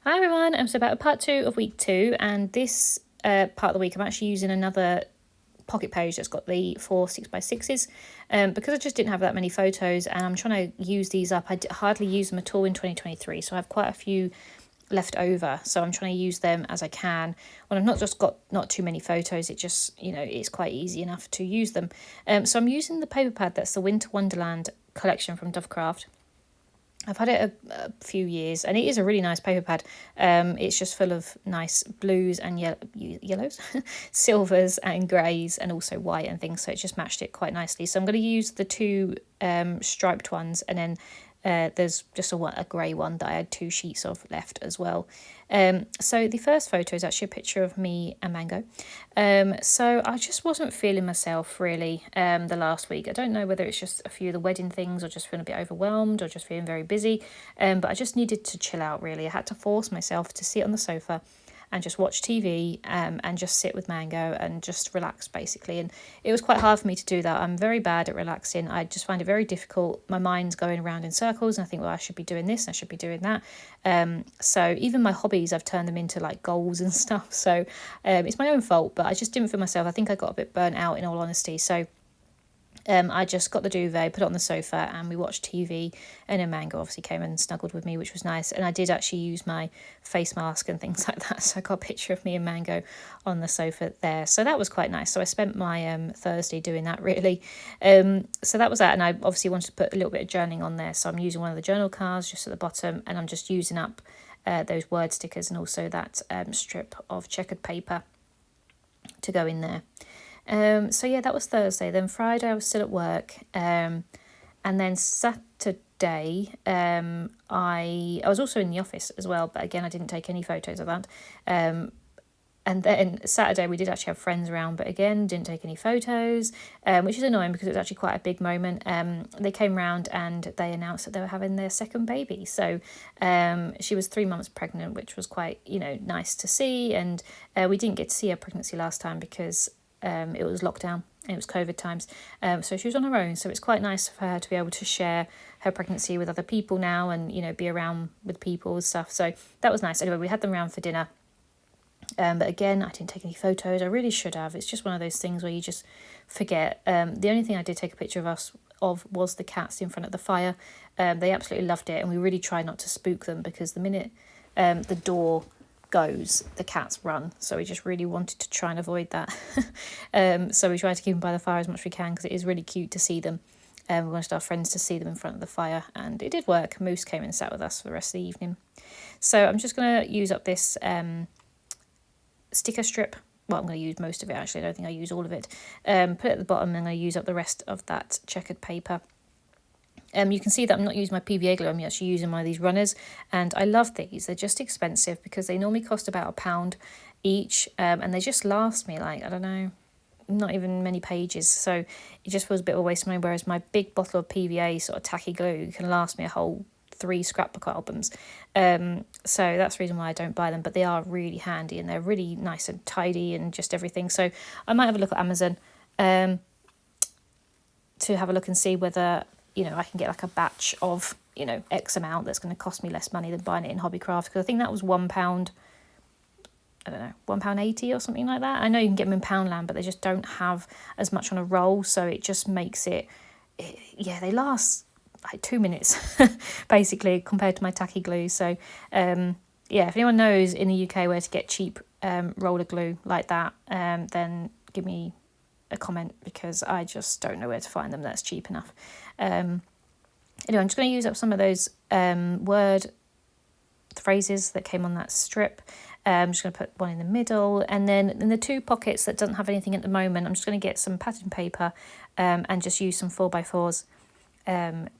Hi everyone, I'm so back with part 2 of week 2, and this part of the week I'm actually using another pocket page that's got the 4 6x6s because I just didn't have that many photos and I'm trying to use these up. I hardly use them at all in 2023, so I have quite a few left over, so I'm trying to use them as I can. When I've not just got not too many photos, it just, it's quite easy enough to use them. So I'm using the paper pad that's the Winter Wonderland collection from Dovecraft. I've had it a few years and it is a really nice paper pad. It's just full of nice blues and yellows, silvers and greys and also white and things, so it just matched it quite nicely. So I'm going to use the two striped ones, and then there's just a grey one that I had 2 sheets of left as well. So the first photo is actually a picture of me and Mango. So I just wasn't feeling myself really the last week. I don't know whether it's just a few of the wedding things or just feeling a bit overwhelmed or just feeling very busy. But I just needed to chill out really. I had to force myself to sit on the sofa and just watch TV and just sit with Mango and just relax basically. And it was quite hard for me to do that. I'm very bad at relaxing. I just find it very difficult. My mind's going around in circles and I think, well, I should be doing this, I should be doing that. So even my hobbies, I've turned them into like goals and stuff. So it's my own fault, but I just didn't feel myself. I think I got a bit burnt out in all honesty. So I just got the duvet, put it on the sofa and we watched TV, and then Mango obviously came and snuggled with me, which was nice. And I did actually use my face mask and things like that, so I got a picture of me and Mango on the sofa there, so that was quite nice. So I spent my Thursday doing that really. So that was that, and I obviously wanted to put a little bit of journaling on there, so I'm using one of the journal cards just at the bottom, and I'm just using up those word stickers and also that strip of checkered paper to go in there. So yeah, that was Thursday. Then Friday I was still at work, and then Saturday I was also in the office as well, but again I didn't take any photos of that. And then Saturday we did actually have friends around, but again didn't take any photos, which is annoying because it was actually quite a big moment. They came round and they announced that they were having their second baby. So she was 3 months pregnant, which was quite nice to see. And we didn't get to see her pregnancy last time because it was lockdown and it was COVID times, so she was on her own, so it's quite nice for her to be able to share her pregnancy with other people now and be around with people and stuff, so that was nice. Anyway, we had them round for dinner, but again I didn't take any photos. I really should have. It's just one of those things where you just forget. The only thing I did take a picture of was the cats in front of the fire. They absolutely loved it, and we really tried not to spook them because the minute the door goes, the cats run, so we just really wanted to try and avoid that. So we tried to keep them by the fire as much as we can because it is really cute to see them. We wanted our friends to see them in front of the fire, and it did work. Moose came and sat with us for the rest of the evening. So I'm just going to use up this sticker strip. Well, I'm going to use most of it actually. I don't think I use all of it. Put it at the bottom, and I'm going to use up the rest of that checkered paper. You can see that I'm not using my PVA glue, I'm actually using one of these runners, and I love these. They're just expensive because they normally cost about £1 each, and they just last me like, I don't know, not even many pages, so it just feels a bit of a waste of money, whereas my big bottle of PVA sort of tacky glue can last me a whole 3 scrapbook albums. So that's the reason why I don't buy them, but they are really handy and they're really nice and tidy and just everything. So I might have a look at Amazon to have a look and see whether I can get like a batch of, X amount that's going to cost me less money than buying it in Hobbycraft, because I think that was £1, I don't know, £1.80 or something like that. I know you can get them in Poundland, but they just don't have as much on a roll, so it just makes it they last like 2 minutes, basically, compared to my tacky glue. So, if anyone knows in the UK where to get cheap roller glue like that, then give me a comment, because I just don't know where to find them that's cheap enough. Anyway, I'm just going to use up some of those word phrases that came on that strip. I'm just going to put one in the middle, and then in the 2 pockets that doesn't have anything at the moment, I'm just going to get some pattern paper and just use some 4x4s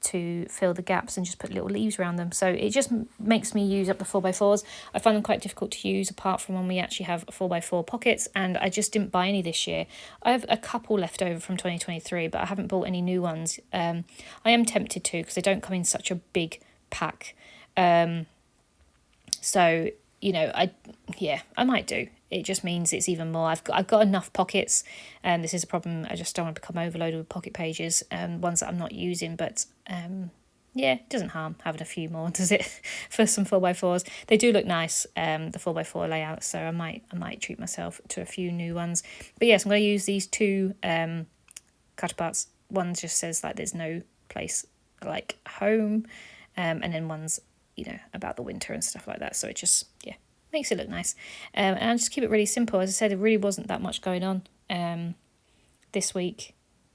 to fill the gaps and just put little leaves around them. So it just makes me use up the 4x4s. I find them quite difficult to use apart from when we actually have 4x4 pockets, and I just didn't buy any this year. I have a couple left over from 2023, but I haven't bought any new ones. I am tempted to, because they don't come in such a big pack. So I might do. It just means it's even more. I've got enough pockets, and this is a problem. I just don't want to become overloaded with pocket pages, ones that I'm not using. But yeah, it doesn't harm having a few more, does it? For some 4x4s, they do look nice. The 4x4 layout, so I might treat myself to a few new ones. But yes, I'm going to use these two cut aparts. One just says like there's no place like home, and then one's about the winter and stuff like that. So it just makes it look nice. And I'll just keep it really simple. As I said, there really wasn't that much going on this week,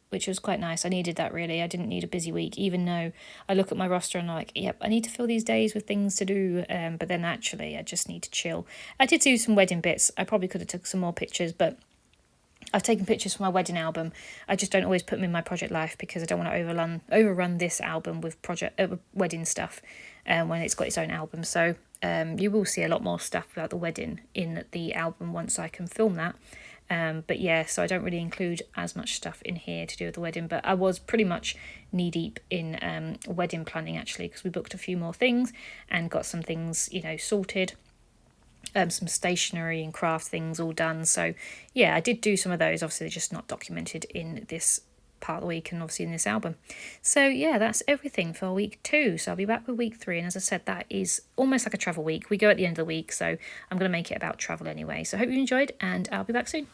which was quite nice. I needed that, really. I didn't need a busy week, even though I look at my roster and I'm like, yep, I need to fill these days with things to do. But then actually, I just need to chill. I did do some wedding bits. I probably could have took some more pictures, but I've taken pictures for my wedding album. I just don't always put them in my project life because I don't want to overrun this album with wedding stuff when it's got its own album. So you will see a lot more stuff about the wedding in the album once I can film that. But yeah, so I don't really include as much stuff in here to do with the wedding, but I was pretty much knee deep in wedding planning actually, because we booked a few more things and got some things, sorted. Some stationery and craft things all done. So yeah, I did do some of those. Obviously, they're just not documented in this part of the week and obviously in this album. So yeah, that's everything for week 2. So I'll be back with week 3. And as I said, that is almost like a travel week. We go at the end of the week, so I'm going to make it about travel anyway. So I hope you enjoyed, and I'll be back soon.